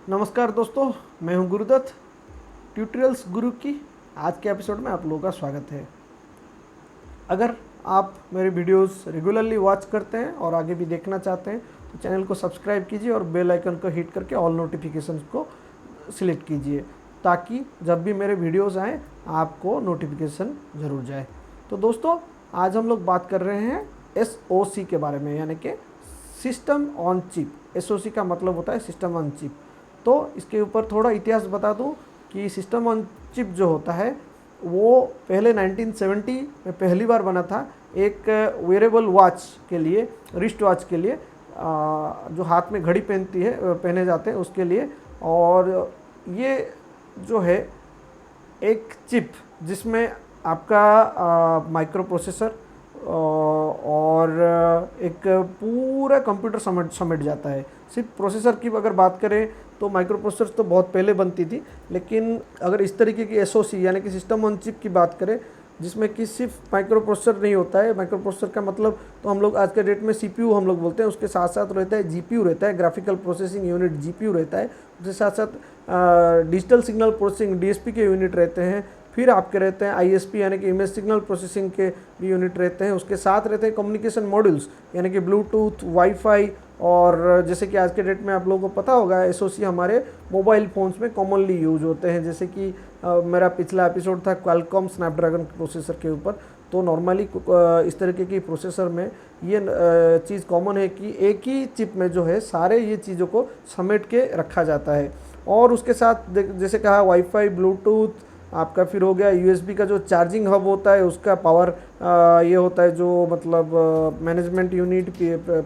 नमस्कार दोस्तों, मैं हूं गुरुदत्त। ट्यूटोरियल्स गुरु की आज के एपिसोड में आप लोगों का स्वागत है। अगर आप मेरे वीडियोस रेगुलरली वॉच करते हैं और आगे भी देखना चाहते हैं तो चैनल को सब्सक्राइब कीजिए और बेल आइकन को हिट करके ऑल नोटिफिकेशंस को सिलेक्ट कीजिए ताकि जब भी मेरे वीडियोस आएँ आपको नोटिफिकेशन ज़रूर जाए। तो दोस्तों, आज हम लोग बात कर रहे हैं SOC के बारे में, यानी कि सिस्टम ऑन चिप। SOC का मतलब होता है सिस्टम ऑन चिप। तो इसके ऊपर थोड़ा इतिहास बता दूं कि सिस्टम ऑन चिप जो होता है वो पहले 1970 में पहली बार बना था एक वेयरेबल वॉच के लिए, रिस्ट वॉच के लिए, जो हाथ में घड़ी पहने जाते हैं उसके लिए। और ये जो है एक चिप जिसमें आपका माइक्रो प्रोसेसर और एक पूरा कंप्यूटर समेट जाता है। सिर्फ प्रोसेसर की अगर बात करें तो माइक्रो प्रोसेसर तो बहुत पहले बनती थी, लेकिन अगर इस तरीके की SOC यानी कि सिस्टम ऑन चिप की बात करें जिसमें कि सिर्फ माइक्रो प्रोसेसर नहीं होता है। माइक्रो प्रोसेसर का मतलब तो हम लोग आज के डेट में CPU हम लोग बोलते हैं, उसके साथ साथ रहता है GPU रहता है, ग्राफिकल प्रोसेसिंग यूनिट GPU रहता है, उसके साथ साथ डिजिटल सिग्नल प्रोसेसिंग DSP के यूनिट रहते हैं, फिर आपके रहते हैं ISP यानी कि इमेज सिग्नल प्रोसेसिंग के भी यूनिट रहते हैं, उसके साथ रहते हैं कम्युनिकेशन मॉड्यूल्स यानी कि ब्लूटूथ, वाईफाई। और जैसे कि आज के डेट में आप लोगों को पता होगा SOC हमारे मोबाइल फ़ोन्स में कॉमनली यूज होते हैं। जैसे कि मेरा पिछला एपिसोड था क्वालकॉम स्नैपड्रैगन प्रोसेसर के ऊपर। तो नॉर्मली इस तरीके की प्रोसेसर में ये चीज़ कॉमन है कि एक ही चिप में जो है सारे ये चीज़ों को समेट के रखा जाता है। और उसके साथ जैसे कहा वाईफाई, ब्लूटूथ आपका, फिर हो गया USB का जो चार्जिंग हब होता है उसका पावर ये होता है, जो मतलब मैनेजमेंट यूनिट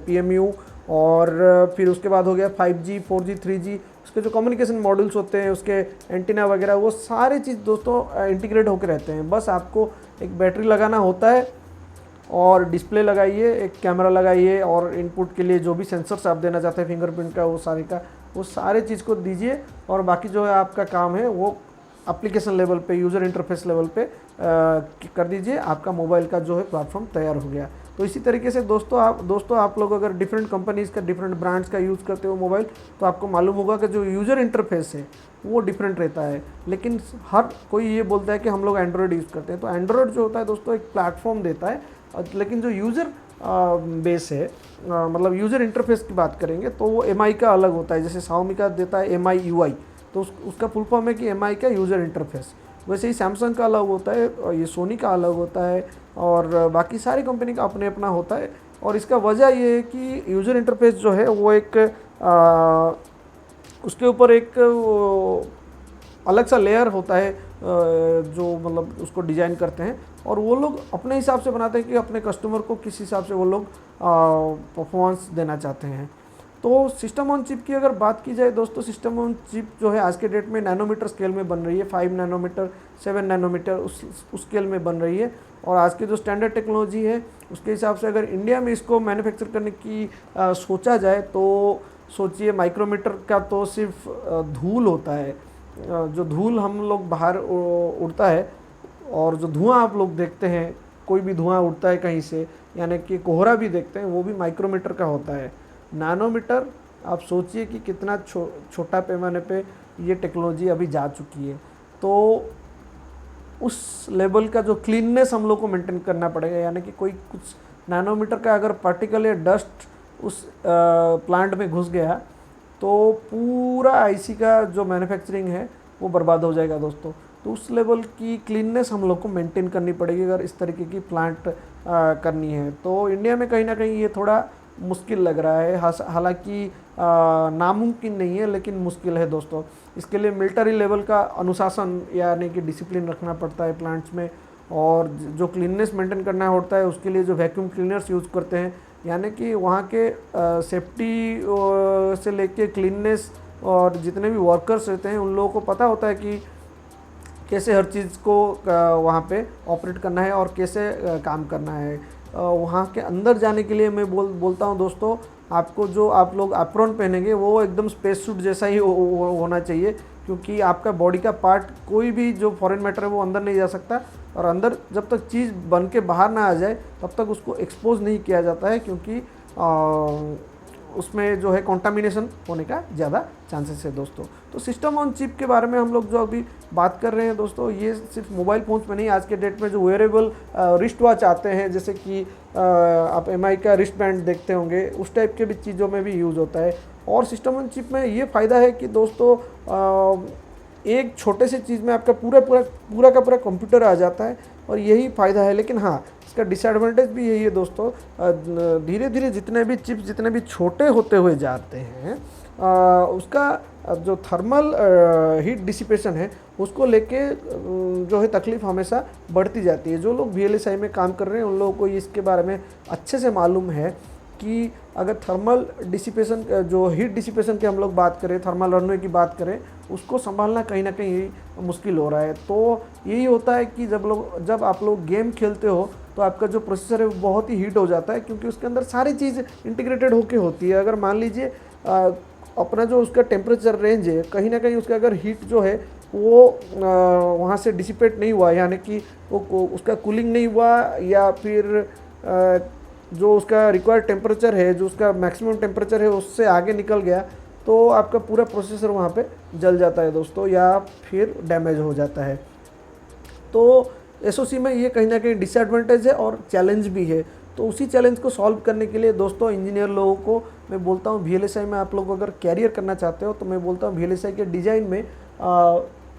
PMU। और फिर उसके बाद हो गया 5G, 4G, 3G, उसके जो कम्युनिकेशन मॉड्यूल्स होते हैं, उसके एंटीना वगैरह, वो सारे चीज़ दोस्तों इंटीग्रेट होकर रहते हैं। बस आपको एक बैटरी लगाना होता है और डिस्प्ले लगाइए, एक कैमरा लगाइए और इनपुट के लिए जो भी सेंसर्स आप देना चाहते हैं, फिंगरप्रिंट का, वो सारे चीज़ को दीजिए। और बाकी जो है आपका काम है वो एप्लीकेशन लेवल पे, यूज़र इंटरफेस लेवल पे कर दीजिए। आपका मोबाइल का जो है प्लेटफॉर्म तैयार हो गया। तो इसी तरीके से दोस्तों आप लोग अगर डिफरेंट कंपनीज़ का, डिफरेंट ब्रांड्स का यूज़ करते हो मोबाइल, तो आपको मालूम होगा कि जो यूज़र इंटरफेस है वो डिफरेंट रहता है। लेकिन हर कोई ये बोलता है कि हम लोग एंड्रॉयड यूज़ करते हैं। तो एंड्रॉयड जो होता है दोस्तों एक प्लेटफॉर्म देता है, लेकिन जो यूज़र बेस है, मतलब यूज़र इंटरफेस की बात करेंगे तो वो MI का अलग होता है। जैसे Xiaomi का देता है MI UI, तो उसका फुल फॉर्म है कि MI का यूज़र इंटरफेस। वैसे ही सैमसंग का अलग होता है और ये सोनी का अलग होता है और बाकी सारी कंपनी का अपने अपना होता है। और इसका वजह ये है कि यूज़र इंटरफेस जो है वो एक उसके ऊपर एक अलग सा लेयर होता है जो मतलब उसको डिज़ाइन करते हैं और वो लोग अपने हिसाब से बनाते हैं कि अपने कस्टमर को किस हिसाब से वो लोग परफॉर्मेंस देना चाहते हैं। तो सिस्टम ऑन चिप की अगर बात की जाए दोस्तों, सिस्टम ऑन चिप जो है आज के डेट में नैनोमीटर स्केल में बन रही है। 5 नैनोमीटर, 7 नैनोमीटर उस स्केल में बन रही है। और आज की जो स्टैंडर्ड टेक्नोलॉजी है उसके हिसाब से अगर इंडिया में इसको मैन्युफैक्चर करने की सोचा जाए तो सोचिए, माइक्रोमीटर का तो सिर्फ धूल होता है, जो धूल हम लोग बाहर उड़ता है, और जो धुआं आप लोग देखते हैं, कोई भी धुआं उड़ता है कहीं से, यानी कि कोहरा भी देखते हैं, वो भी माइक्रोमीटर का होता है। नैनोमीटर, आप सोचिए कि कितना छोटा पैमाने पे ये टेक्नोलॉजी अभी जा चुकी है। तो उस लेवल का जो क्लीननेस हम लोग को मेंटेन करना पड़ेगा, यानी कि कोई कुछ नैनोमीटर का अगर पार्टिकल या डस्ट उस प्लांट में घुस गया तो पूरा IC का जो मैन्युफैक्चरिंग है वो बर्बाद हो जाएगा दोस्तों। तो उस लेवल की क्लीननेस हम लोग को मेंटेन करनी पड़ेगी अगर इस तरीके की प्लांट करनी है। तो इंडिया में कहीं ना कहीं ये थोड़ा मुश्किल लग रहा है, हालांकि नामुमकिन नहीं है, लेकिन मुश्किल है दोस्तों। इसके लिए मिलिट्री लेवल का अनुशासन यानी कि डिसिप्लिन रखना पड़ता है प्लांट्स में, और जो क्लीननेस मेंटेन करना होता है उसके लिए जो वैक्यूम क्लीनर्स यूज़ करते हैं, यानी कि वहाँ के सेफ्टी से लेके क्लीननेस और जितने भी वर्कर्स रहते हैं उन लोगों को पता होता है कि कैसे हर चीज़ को वहाँ पे ऑपरेट करना है और कैसे काम करना है। वहाँ के अंदर जाने के लिए मैं बोलता हूँ दोस्तों, आपको जो आप लोग एप्रॉन पहनेंगे वो एकदम स्पेस सूट जैसा ही होना चाहिए, क्योंकि आपका बॉडी का पार्ट कोई भी जो फॉरेन मैटर है वो अंदर नहीं जा सकता। और अंदर जब तक चीज़ बन के बाहर ना आ जाए तब तक उसको एक्सपोज नहीं किया जाता है, क्योंकि उसमें जो है कंटामिनेशन होने का ज़्यादा चांसेस है दोस्तों। तो सिस्टम ऑन चिप के बारे में हम लोग जो अभी बात कर रहे हैं दोस्तों, ये सिर्फ मोबाइल फ़ोन्स में नहीं, आज के डेट में जो वेयरेबल रिस्ट वॉच आते हैं, जैसे कि आप MI का रिस्ट बैंड देखते होंगे, उस टाइप के भी चीज़ों में भी यूज़ होता है। और सिस्टम ऑन चिप में ये फ़ायदा है कि दोस्तों एक छोटे से चीज़ में आपका पूरा का पूरा कंप्यूटर आ जाता है, और यही फ़ायदा है। लेकिन हाँ, इसका डिसएडवांटेज भी यही है दोस्तों, धीरे धीरे जितने भी चिप्स जितने भी छोटे होते हुए जाते हैं, उसका जो थर्मल हीट डिसिपेशन है उसको लेके जो है तकलीफ़ हमेशा बढ़ती जाती है। जो लोग VLSI में काम कर रहे हैं उन लोगों को इसके बारे में अच्छे से मालूम है कि अगर थर्मल डिसिपेशन, जो हीट डिसिपेशन की हम लोग बात करें, थर्मल रनवे की बात करें, उसको संभालना कहीं ना कहीं मुश्किल हो रहा है। तो यही होता है कि जब आप लोग गेम खेलते हो तो आपका जो प्रोसेसर है वो बहुत ही हीट हो जाता है, क्योंकि उसके अंदर सारी चीज़ इंटीग्रेटेड होके होती है। अगर मान लीजिए अपना जो उसका टेम्परेचर रेंज है, कहीं ना कहीं उसका अगर हीट जो है वो वहाँ से डिसिपेट नहीं हुआ, यानी कि वो उसका कूलिंग नहीं हुआ, या फिर जो उसका रिक्वायर्ड टेम्परेचर है, जो उसका मैक्सिमम टेम्परेचर है, उससे आगे निकल गया, तो आपका पूरा प्रोसेसर वहाँ पे जल जाता है दोस्तों, या फिर डैमेज हो जाता है। तो SoC में ये कहीं ना कहीं डिसएडवांटेज है और चैलेंज भी है। तो उसी चैलेंज को सॉल्व करने के लिए दोस्तों इंजीनियर लोगों को मैं बोलता हूँ, VLSI में आप लोग अगर कैरियर करना चाहते हो तो मैं बोलता हूँ VLSI के डिज़ाइन में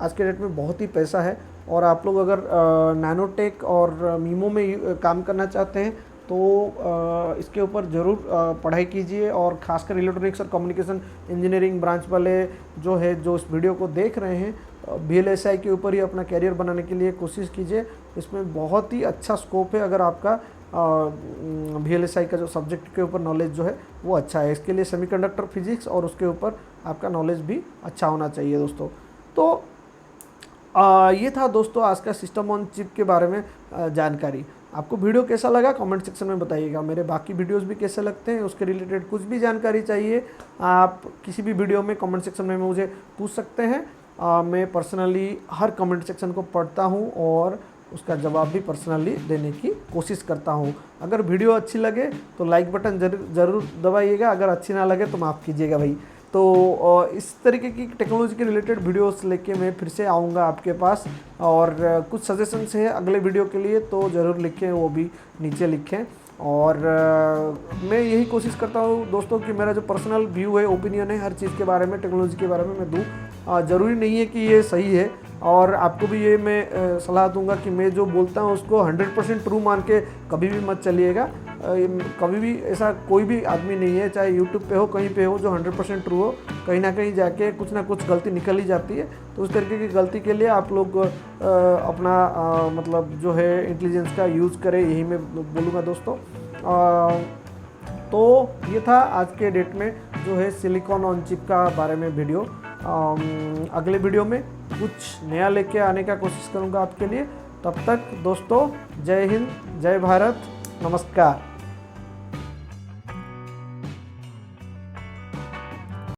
आज के डेट में बहुत ही पैसा है। और आप लोग अगर नैनोटेक और मीमो में काम करना चाहते हैं तो इसके ऊपर ज़रूर पढ़ाई कीजिए। और खासकर इलेक्ट्रॉनिक्स और कम्युनिकेशन इंजीनियरिंग ब्रांच वाले जो इस वीडियो को देख रहे हैं, VLSI के ऊपर ही अपना कैरियर बनाने के लिए कोशिश कीजिए। इसमें बहुत ही अच्छा स्कोप है अगर आपका VLSI का जो सब्जेक्ट के ऊपर नॉलेज जो है वो अच्छा है। इसके लिए सेमीकंडक्टर फिजिक्स और उसके ऊपर आपका नॉलेज भी अच्छा होना चाहिए दोस्तों। तो ये था दोस्तों आज का सिस्टम ऑन चिप के बारे में जानकारी। आपको वीडियो कैसा लगा कमेंट सेक्शन में बताइएगा। मेरे बाकी वीडियोस भी कैसे लगते हैं, उसके रिलेटेड कुछ भी जानकारी चाहिए, आप किसी भी वीडियो में कमेंट सेक्शन में मुझे पूछ सकते हैं। मैं पर्सनली हर कमेंट सेक्शन को पढ़ता हूं और उसका जवाब भी पर्सनली देने की कोशिश करता हूं। अगर वीडियो अच्छी लगे तो लाइक बटन ज़रूर दबाइएगा, अगर अच्छी ना लगे तो माफ़ कीजिएगा भाई। तो इस तरीके की टेक्नोलॉजी के रिलेटेड वीडियोस लेके मैं फिर से आऊँगा आपके पास। और कुछ सजेशंस है अगले वीडियो के लिए तो ज़रूर लिखें, वो भी नीचे लिखें। और मैं यही कोशिश करता हूँ दोस्तों कि मेरा जो पर्सनल व्यू है, ओपिनियन है हर चीज़ के बारे में, टेक्नोलॉजी के बारे में मैं दूँ। ज़रूरी नहीं है कि ये सही है, और आपको भी ये मैं सलाह दूंगा कि मैं जो बोलता हूँ उसको 100% ट्रू मान के कभी भी मत चलिएगा। कभी भी ऐसा कोई भी आदमी नहीं है, चाहे यूट्यूब पे हो कहीं पे हो, जो 100% ट्रू हो। कहीं ना कहीं जाके कुछ ना कुछ गलती निकल ही जाती है। तो उस तरीके की गलती के लिए आप लोग अपना मतलब जो है इंटेलिजेंस का यूज़ करें, यही मैं बोलूँगा दोस्तों। तो ये था आज के डेट में जो है सिलिकॉन ऑन चिप का बारे में वीडियो। अगले वीडियो में कुछ नया लेके आने का कोशिश करूँगा आपके लिए। तब तक दोस्तों जय हिंद, जय भारत, नमस्कार।